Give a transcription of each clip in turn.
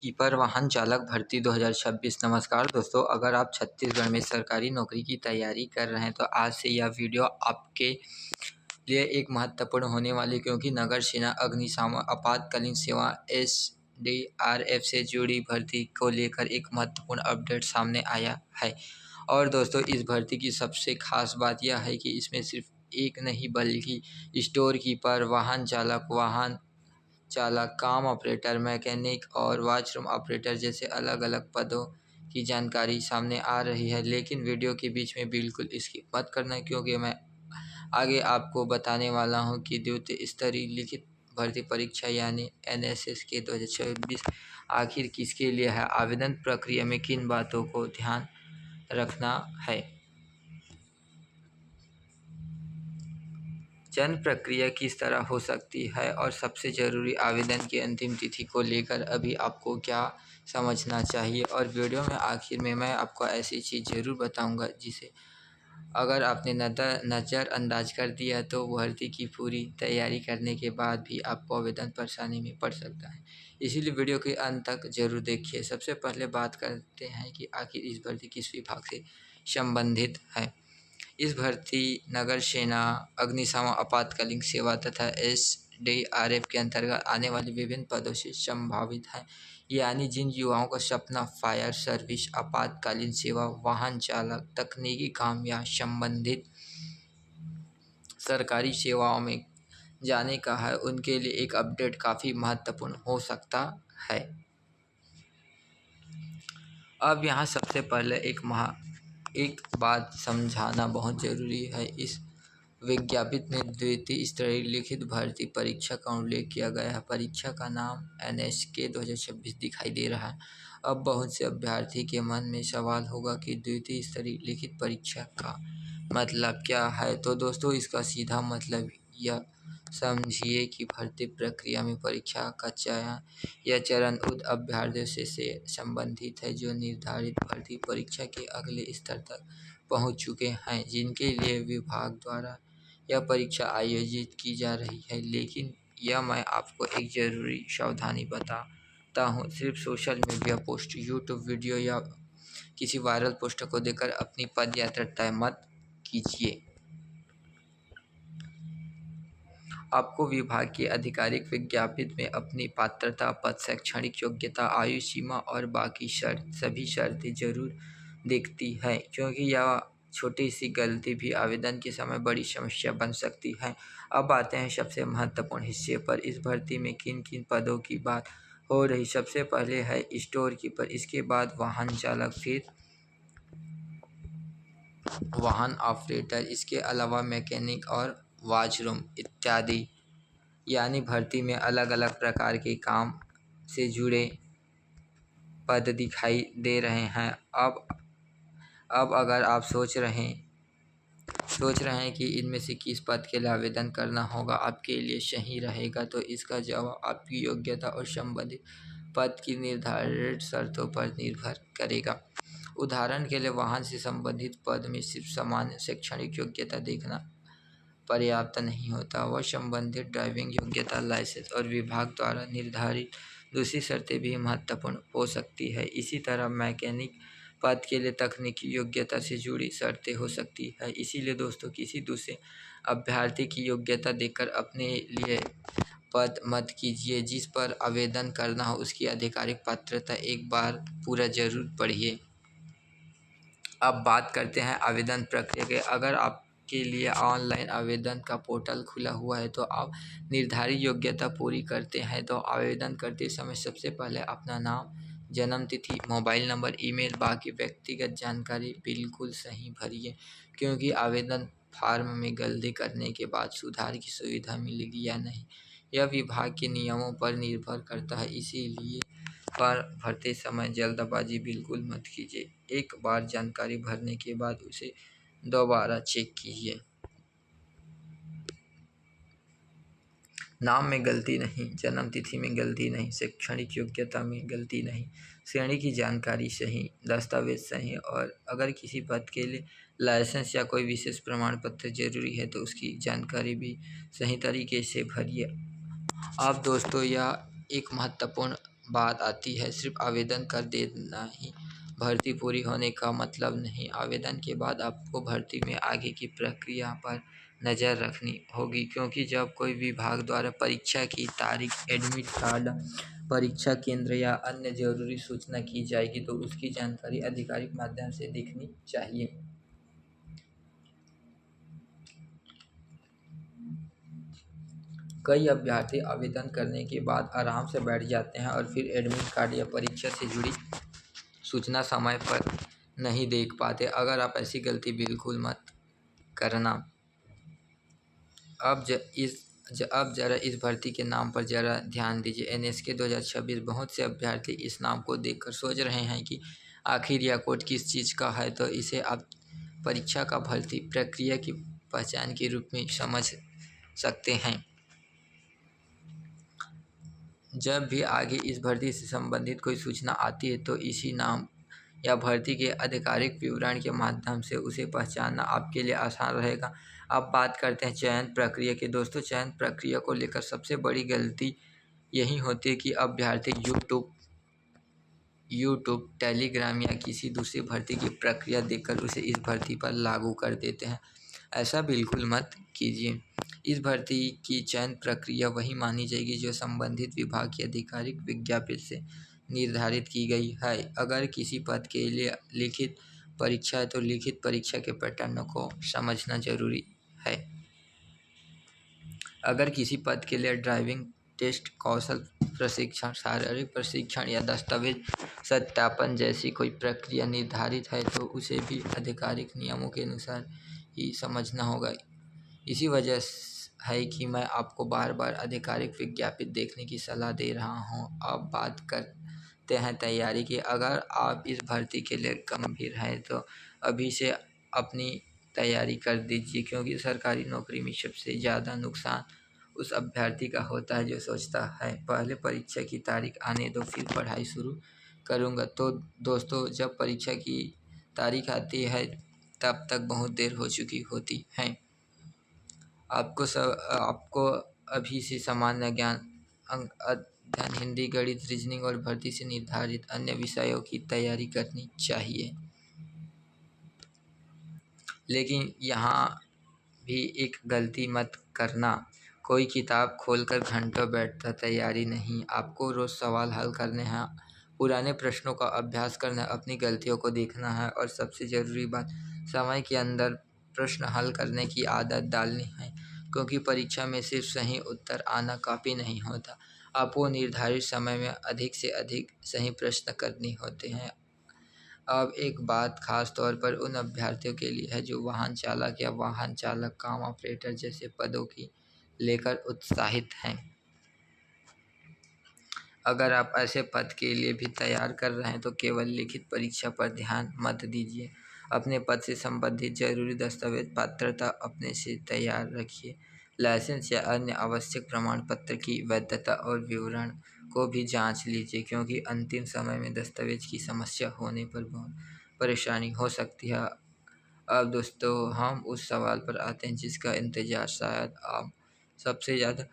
Keeper वाहन चालक भर्ती 2026। नमस्कार दोस्तों, अगर आप छत्तीसगढ़ में सरकारी नौकरी की तैयारी कर रहे हैं तो आज से यह वीडियो आपके लिए एक महत्वपूर्ण होने वाली, क्योंकि नगर सेना अग्निशमन आपातकालीन सेवा SDRF से जुड़ी भर्ती को लेकर एक महत्वपूर्ण अपडेट सामने आया है। और दोस्तों, इस भर्ती की सबसे खास बात यह है कि इसमें सिर्फ एक नहीं बल्कि स्टोर कीपर, वाहन चालक, काम ऑपरेटर, मैकेनिक और वॉशरूम ऑपरेटर जैसे अलग अलग पदों की जानकारी सामने आ रही है। लेकिन वीडियो के बीच में बिल्कुल स्किप मत करना, क्योंकि मैं आगे आपको बताने वाला हूं कि द्वितीय स्तरीय लिखित भर्ती परीक्षा यानी NSS के 2026 आखिर किसके लिए है, आवेदन प्रक्रिया में किन बातों को ध्यान रखना है, चयन प्रक्रिया किस तरह हो सकती है और सबसे ज़रूरी आवेदन की अंतिम तिथि को लेकर अभी आपको क्या समझना चाहिए। और वीडियो में आखिर में मैं आपको ऐसी चीज़ ज़रूर बताऊंगा जिसे अगर आपने नज़रअंदाज कर दिया तो भर्ती की पूरी तैयारी करने के बाद भी आपको आवेदन परेशानी में पड़ सकता है। इसीलिए वीडियो के अंत तक ज़रूर देखिए। सबसे पहले बात करते हैं कि आखिर इस भर्ती किस विभाग से संबंधित है। इस भर्ती नगर सेना, अग्निशमन आपातकालीन सेवा तथा SDRF के अंतर्गत आने वाले विभिन्न पदों से संभावित है। यानी जिन युवाओं का सपना फायर सर्विस, आपातकालीन सेवा, वाहन चालक, तकनीकी काम या संबंधित सरकारी सेवाओं में जाने का है, उनके लिए एक अपडेट काफ़ी महत्वपूर्ण हो सकता है। अब यहाँ सबसे पहले एक बात समझाना बहुत ज़रूरी है। इस विज्ञापित में द्वितीय स्तरीय लिखित भर्ती परीक्षा का उल्लेख किया गया है। परीक्षा का नाम NSK 2026 दिखाई दे रहा है। अब बहुत से अभ्यर्थी के मन में सवाल होगा कि द्वितीय स्तरीय लिखित परीक्षा का मतलब क्या है। तो दोस्तों, इसका सीधा मतलब यह समझिए कि भर्ती प्रक्रिया में परीक्षा का चयन यह चरण उन अभ्यर्थियों से संबंधित है जो निर्धारित भर्ती परीक्षा के अगले स्तर तक पहुंच चुके हैं, जिनके लिए विभाग द्वारा यह परीक्षा आयोजित की जा रही है। लेकिन यह मैं आपको एक ज़रूरी सावधानी बताता हूँ, सिर्फ social media post, YouTube video या किसी वायरल पोस्टर को देखकर अपनी पद यात्रा तय मत कीजिए। आपको विभाग की आधिकारिक विज्ञप्ति में अपनी पात्रता, पद, शैक्षणिक योग्यता, आयु सीमा और बाकी सभी शर्तें जरूर दिखती हैं, क्योंकि यह छोटी सी गलती भी आवेदन के समय बड़ी समस्या बन सकती है। अब आते हैं सबसे महत्वपूर्ण हिस्से पर। इस भर्ती में किन किन पदों की बात हो रही। सबसे पहले है स्टोर कीपर, इसके बाद वाहन चालक, फिर वाहन ऑपरेटर, इसके अलावा मैकेनिक और वॉशरूम इत्यादि। यानी भर्ती में अलग अलग प्रकार के काम से जुड़े पद दिखाई दे रहे हैं। अब अगर आप सोच रहे हैं कि इनमें से किस पद के लिए आवेदन करना होगा आपके लिए सही रहेगा, तो इसका जवाब आपकी योग्यता और संबंधित पद की निर्धारित शर्तों पर निर्भर करेगा। उदाहरण के लिए, वाहन से संबंधित पद में सिर्फ सामान्य शैक्षणिक योग्यता देखना पर्याप्त नहीं होता। वह संबंधित ड्राइविंग योग्यता, लाइसेंस और विभाग द्वारा निर्धारित दूसरी शर्तें भी महत्वपूर्ण हो सकती है। इसी तरह मैकेनिक पद के लिए तकनीकी योग्यता से जुड़ी शर्तें हो सकती है। इसीलिए दोस्तों, किसी दूसरे अभ्यर्थी की योग्यता देखकर अपने लिए पद मत कीजिए। जिस पर आवेदन करना हो उसकी आधिकारिक पात्रता एक बार पूरा जरूर पढ़िए। अब बात करते हैं आवेदन प्रक्रिया के। अगर आपके लिए ऑनलाइन आवेदन का पोर्टल खुला हुआ है तो आप निर्धारित योग्यता पूरी करते हैं तो आवेदन करते समय सबसे पहले अपना नाम, जन्म तिथि, मोबाइल नंबर, ईमेल, बाकी व्यक्तिगत जानकारी बिल्कुल सही भरिए, क्योंकि आवेदन फार्म में गलती करने के बाद सुधार की सुविधा मिलेगी या नहीं यह विभाग के नियमों पर निर्भर करता है। इसीलिए पर भरते समय जल्दबाजी बिल्कुल मत कीजिए। एक बार जानकारी भरने के बाद उसे दोबारा चेक कीजिए। नाम में गलती नहीं, जन्म तिथि में गलती नहीं, शैक्षणिक योग्यता में गलती नहीं, श्रेणी की जानकारी सही, दस्तावेज सही, और अगर किसी पद के लिए लाइसेंस या कोई विशेष प्रमाण पत्र जरूरी है तो उसकी जानकारी भी सही तरीके से भरिए। अब दोस्तों, यह एक महत्वपूर्ण बात आती है। सिर्फ आवेदन कर देना ही भर्ती पूरी होने का मतलब नहीं। आवेदन के बाद आपको भर्ती में आगे की प्रक्रिया पर नज़र रखनी होगी, क्योंकि जब कोई विभाग द्वारा परीक्षा की तारीख, एडमिट कार्ड, परीक्षा केंद्र या अन्य ज़रूरी सूचना की जाएगी तो उसकी जानकारी आधिकारिक माध्यम से दिखनी चाहिए। कई अभ्यर्थी आवेदन करने के बाद आराम से बैठ जाते हैं और फिर एडमिट कार्ड या परीक्षा से जुड़ी सूचना समय पर नहीं देख पाते। अगर आप ऐसी गलती बिल्कुल मत करना। अब ज़रा इस भर्ती के नाम पर ज़रा ध्यान दीजिए। एनएसके 2026। बहुत से अभ्यर्थी इस नाम को देखकर सोच रहे हैं कि आखिर यह कोड किस चीज़ का है, तो इसे आप परीक्षा का भर्ती प्रक्रिया की पहचान के रूप में समझ सकते हैं। जब भी आगे इस भर्ती से संबंधित कोई सूचना आती है तो इसी नाम या भर्ती के आधिकारिक विवरण के माध्यम से उसे पहचानना आपके लिए आसान रहेगा। अब बात करते हैं चयन प्रक्रिया की। दोस्तों, चयन प्रक्रिया को लेकर सबसे बड़ी गलती यही होती है कि अभ्यर्थी यूट्यूब, टेलीग्राम या किसी दूसरी भर्ती की प्रक्रिया देखकर उसे इस भर्ती पर लागू कर देते हैं। ऐसा बिल्कुल मत कीजिए। इस भर्ती की चयन प्रक्रिया वही मानी जाएगी जो संबंधित विभाग की आधिकारिक विज्ञप्ति से निर्धारित की गई है। अगर किसी पद के लिए लिखित परीक्षा है तो लिखित परीक्षा के पैटर्न को समझना जरूरी है। अगर किसी पद के लिए ड्राइविंग टेस्ट, कौशल प्रशिक्षण, शारीरिक प्रशिक्षण या दस्तावेज सत्यापन जैसी कोई प्रक्रिया निर्धारित है तो उसे भी आधिकारिक नियमों के अनुसार ही समझना होगा। इसी वजह है कि मैं आपको बार बार आधिकारिक विज्ञापित देखने की सलाह दे रहा हूँ। अब बात करते हैं तैयारी की। अगर आप इस भर्ती के लिए गंभीर हैं तो अभी से अपनी तैयारी कर दीजिए, क्योंकि सरकारी नौकरी में सबसे ज़्यादा नुकसान उस अभ्यर्थी का होता है जो सोचता है पहले परीक्षा की तारीख आने दो फिर पढ़ाई शुरू करूँगा। तो दोस्तों, जब परीक्षा की तारीख आती है तब तक बहुत देर हो चुकी होती है। आपको अभी से सामान्य ज्ञान, अंक अध्ययन, हिंदी, गणित, रीजनिंग और भर्ती से निर्धारित अन्य विषयों की तैयारी करनी चाहिए। लेकिन यहाँ भी एक गलती मत करना। कोई किताब खोलकर घंटों बैठकर तैयारी नहीं। आपको रोज़ सवाल हल करने हैं, पुराने प्रश्नों का अभ्यास करना है, अपनी गलतियों को देखना है और सबसे ज़रूरी बात, समय के अंदर प्रश्न हल करने की आदत डालनी है, क्योंकि परीक्षा में सिर्फ सही उत्तर आना काफ़ी नहीं होता। आपको निर्धारित समय में अधिक से अधिक सही प्रश्न करने होते हैं। अब एक बात खास तौर पर उन अभ्यर्थियों के लिए है जो वाहन चालक या वाहन चालक कम ऑपरेटर जैसे पदों की लेकर उत्साहित हैं। अगर आप ऐसे पद के लिए भी तैयार कर रहे हैं तो केवल लिखित परीक्षा पर ध्यान मत दीजिए। अपने पद से संबंधित जरूरी दस्तावेज, पात्रता अपने से तैयार रखिए। लाइसेंस या अन्य आवश्यक प्रमाण पत्र की वैधता और विवरण को भी जांच लीजिए, क्योंकि अंतिम समय में दस्तावेज की समस्या होने पर बहुत परेशानी हो सकती है। अब दोस्तों, हम उस सवाल पर आते हैं जिसका इंतज़ार शायद आप सबसे ज़्यादा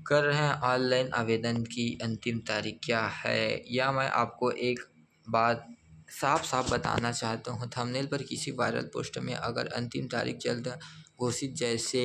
कर रहे हैं। ऑनलाइन आवेदन की अंतिम तारीख क्या है? या मैं आपको एक बात साफ साफ बताना चाहता हूँ। थंबनेल पर किसी वायरल पोस्ट में अगर अंतिम तारीख जल्द घोषित जैसे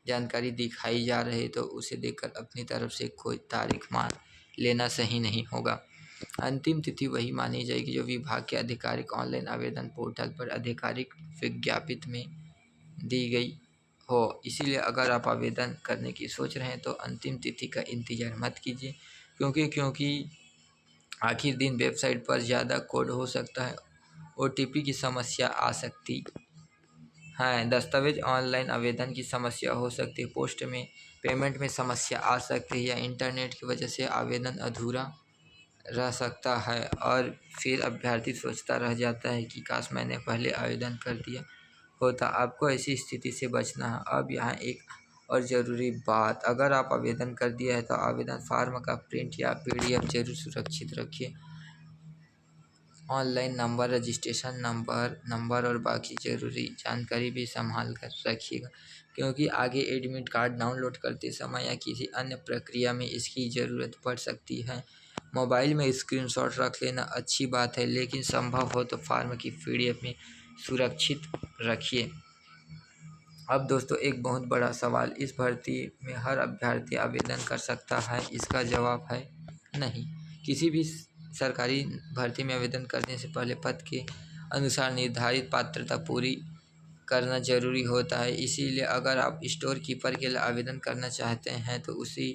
जानकारी दिखाई जा रही तो उसे देखकर अपनी तरफ से कोई तारीख मान लेना सही नहीं होगा। अंतिम तिथि वही मानी जाएगी जो विभाग के आधिकारिक ऑनलाइन आवेदन पोर्टल पर आधिकारिक विज्ञापित में दी गई हो। इसीलिए अगर आप आवेदन करने की सोच रहे हैं तो अंतिम तिथि का इंतज़ार मत कीजिए, क्योंकि आखिर दिन वेबसाइट पर ज़्यादा कोड हो सकता है, ओटीपी की समस्या आ सकती है, दस्तावेज ऑनलाइन आवेदन की समस्या हो सकती है, पोस्ट में पेमेंट में समस्या आ सकती है या इंटरनेट की वजह से आवेदन अधूरा रह सकता है और फिर अभ्यर्थी सोचता रह जाता है कि काश मैंने पहले आवेदन कर दिया होता। आपको ऐसी स्थिति से बचना है। अब यहाँ एक और ज़रूरी बात, अगर आप आवेदन कर दिया है तो आवेदन फार्म का प्रिंट या पीडीएफ जरूर सुरक्षित रखिए। ऑनलाइन नंबर, रजिस्ट्रेशन नंबर और बाकी ज़रूरी जानकारी भी संभाल कर रखिएगा, क्योंकि आगे एडमिट कार्ड डाउनलोड करते समय या किसी अन्य प्रक्रिया में इसकी ज़रूरत पड़ सकती है। मोबाइल में स्क्रीनशॉट रख लेना अच्छी बात है, लेकिन संभव हो तो फॉर्म की PDF में सुरक्षित रखिए। अब दोस्तों एक बहुत बड़ा सवाल, इस भर्ती में हर अभ्यर्थी आवेदन कर सकता है? इसका जवाब है नहीं। किसी भी सरकारी भर्ती में आवेदन करने से पहले पद के अनुसार निर्धारित पात्रता पूरी करना जरूरी होता है। इसीलिए अगर आप स्टोर कीपर के लिए आवेदन करना चाहते हैं तो उसी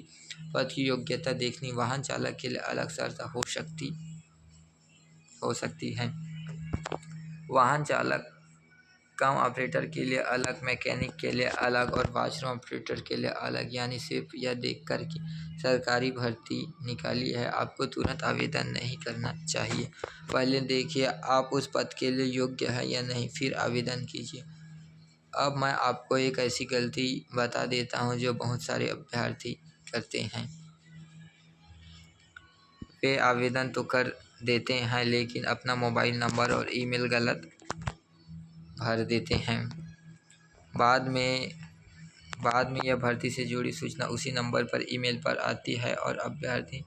पद की योग्यता देखनी। वाहन चालक के लिए अलग शर्त हो सकती है। वाहन चालक कम ऑपरेटर के लिए अलग, मैकेनिक के लिए अलग और वॉशरूम ऑपरेटर के लिए अलग। यानी सिर्फ यह देखकर कि सरकारी भर्ती निकाली है आपको तुरंत आवेदन नहीं करना चाहिए। पहले देखिए आप उस पद के लिए योग्य है या नहीं, फिर आवेदन कीजिए। अब मैं आपको एक ऐसी गलती बता देता हूं जो बहुत सारे अभ्यर्थी करते हैं। वे आवेदन तो कर देते हैं लेकिन अपना मोबाइल नंबर और ईमेल गलत भर देते हैं। बाद में यह भर्ती से जुड़ी सूचना उसी नंबर पर ईमेल पर आती है और अभ्यर्थी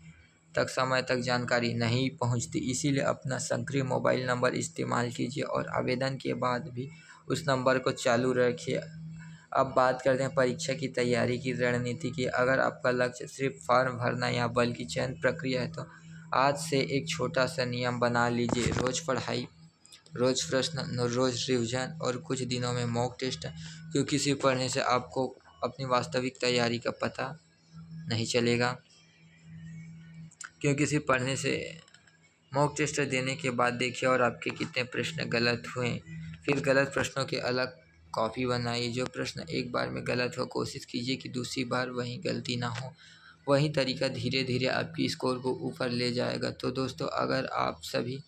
तक समय तक जानकारी नहीं पहुंचती। इसीलिए अपना सक्रिय मोबाइल नंबर इस्तेमाल कीजिए और आवेदन के बाद भी उस नंबर को चालू रखिए। अब बात करते हैं परीक्षा की तैयारी की रणनीति की। अगर आपका लक्ष्य सिर्फ फॉर्म भरना या बल्कि चयन प्रक्रिया है तो आज से एक छोटा सा नियम बना लीजिए। रोज़ पढ़ाई, रोज़ प्रश्न, रोज़ रिवीजन और कुछ दिनों में मॉक टेस्ट। क्योंकि सिर्फ पढ़ने से आपको अपनी वास्तविक तैयारी का पता नहीं चलेगा। क्योंकि सिर्फ पढ़ने से मॉक टेस्ट देने के बाद देखिए और आपके कितने प्रश्न गलत हुए। फिर गलत प्रश्नों के अलग कॉपी बनाइए। जो प्रश्न एक बार में गलत हो कोशिश कीजिए कि दूसरी बार वही गलती ना हो। वही तरीका धीरे धीरे आपकी स्कोर को ऊपर ले जाएगा। तो दोस्तों अगर आप सभी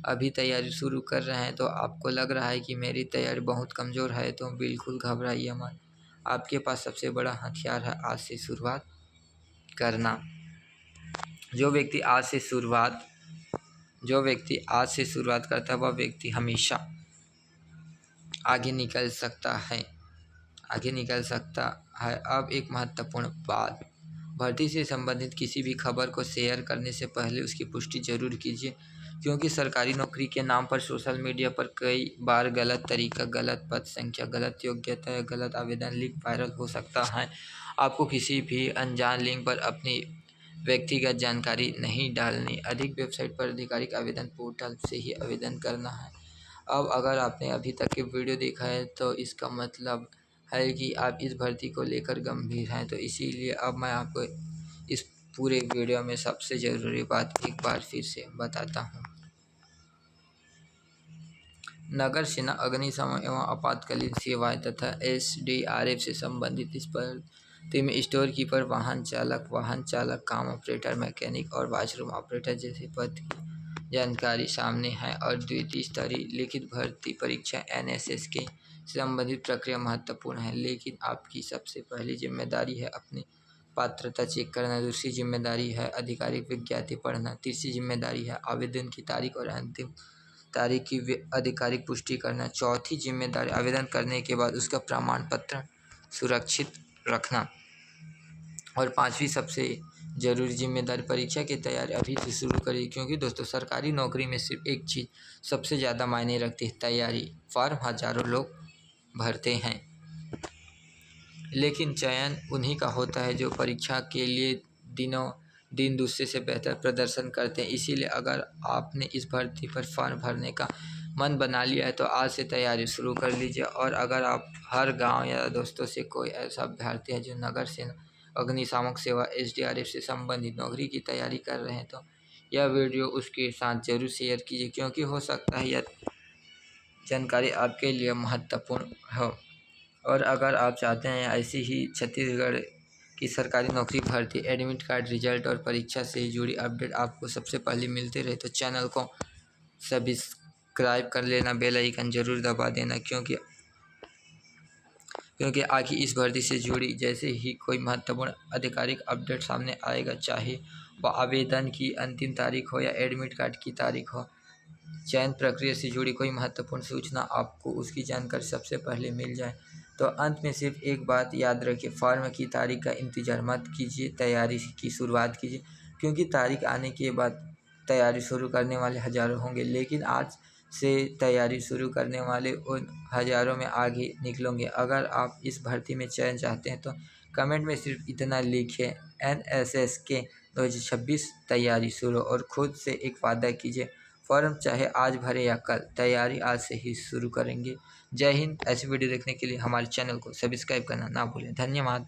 अभी तैयारी शुरू कर रहे हैं तो आपको लग रहा है कि मेरी तैयारी बहुत कमज़ोर है तो बिल्कुल घबराइए मत। आपके पास सबसे बड़ा हथियार है आज से शुरुआत करना। जो व्यक्ति आज से शुरुआत करता है वह व्यक्ति हमेशा आगे निकल सकता है। अब एक महत्वपूर्ण बात, भर्ती से संबंधित किसी भी खबर को शेयर करने से पहले उसकी पुष्टि जरूर कीजिए। क्योंकि सरकारी नौकरी के नाम पर सोशल मीडिया पर कई बार गलत तरीका, गलत पद संख्या, गलत योग्यता या गलत आवेदन लिंक वायरल हो सकता है। आपको किसी भी अनजान लिंक पर अपनी व्यक्तिगत जानकारी नहीं डालनी। अधिक वेबसाइट पर आधिकारिक आवेदन पोर्टल से ही आवेदन करना है। अब अगर आपने अभी तक के वीडियो देखा है तो इसका मतलब है कि आप इस भर्ती को लेकर गंभीर हैं। तो इसीलिए अब मैं आपको इस पूरे वीडियो में सबसे ज़रूरी बात एक बार फिर से बताता हूँ। नगर सेना, अग्निशमन एवं आपातकालीन सेवाएं तथा SDRF से संबंधित इस भर्ती में स्टोर कीपर, वाहन चालक, काम ऑपरेटर, मैकेनिक और वॉशरूम ऑपरेटर जैसे पद की जानकारी सामने है। और द्वितीय स्तरीय लिखित भर्ती परीक्षा NSS के संबंधित प्रक्रिया महत्वपूर्ण है। लेकिन आपकी सबसे पहली जिम्मेदारी है अपनी पात्रता चेक करना। दूसरी जिम्मेदारी है आधिकारिक विज्ञप्ति पढ़ना। तीसरी जिम्मेदारी है आवेदन की तारीख और अंतिम तारीख की आधिकारिक पुष्टि करना। चौथी जिम्मेदारी आवेदन करने के बाद उसका प्रमाण पत्र सुरक्षित रखना। और पांचवी सबसे जरूरी जिम्मेदारी परीक्षा की तैयारी अभी से शुरू करिए। क्योंकि दोस्तों सरकारी नौकरी में सिर्फ एक चीज़ सबसे ज़्यादा मायने रखती है, तैयारी। फॉर्म हज़ारों लोग भरते हैं लेकिन चयन उन्हीं का होता है जो परीक्षा के लिए दिनों दिन दूसरे से बेहतर प्रदर्शन करते हैं। इसीलिए अगर आपने इस भर्ती पर फॉर्म भरने का मन बना लिया है तो आज से तैयारी शुरू कर लीजिए। और अगर आप हर गांव या दोस्तों से कोई ऐसा अभ्यर्थी है जो नगर सेना, अग्निशामक सेवा, SDRF से संबंधित नौकरी की तैयारी कर रहे हैं तो यह वीडियो उसके साथ जरूर शेयर कीजिए। क्योंकि हो सकता है यह जानकारी आपके लिए महत्वपूर्ण हो। और अगर आप चाहते हैं ऐसी ही छत्तीसगढ़ की सरकारी नौकरी भर्ती, एडमिट कार्ड रिजल्ट और परीक्षा से जुड़ी अपडेट आपको सबसे पहले मिलते रहे तो चैनल को सब्सक्राइब कर लेना, बेल आइकन जरूर दबा देना। क्योंकि आगे इस भर्ती से जुड़ी जैसे ही कोई महत्वपूर्ण आधिकारिक अपडेट सामने आएगा, चाहे वह आवेदन की अंतिम तारीख हो या एडमिट कार्ड की तारीख हो, चयन प्रक्रिया से जुड़ी कोई महत्वपूर्ण सूचना आपको उसकी जानकारी सबसे पहले मिल जाए। तो अंत में सिर्फ एक बात याद रखिए, फॉर्म की तारीख का इंतजार मत कीजिए, तैयारी की शुरुआत कीजिए। क्योंकि तारीख आने के बाद तैयारी शुरू करने वाले हज़ारों होंगे, लेकिन आज से तैयारी शुरू करने वाले उन हज़ारों में आगे निकलोगे। अगर आप इस भर्ती में चयन चाहते हैं तो कमेंट में सिर्फ इतना लिखें, NSS के 2026 तैयारी शुरू, और खुद से एक वादा कीजिए, फॉर्म चाहे आज भरे या कल, तैयारी आज से ही शुरू करेंगे। जय हिंद। ऐसी वीडियो देखने के लिए हमारे चैनल को सब्सक्राइब करना ना भूलें। धन्यवाद।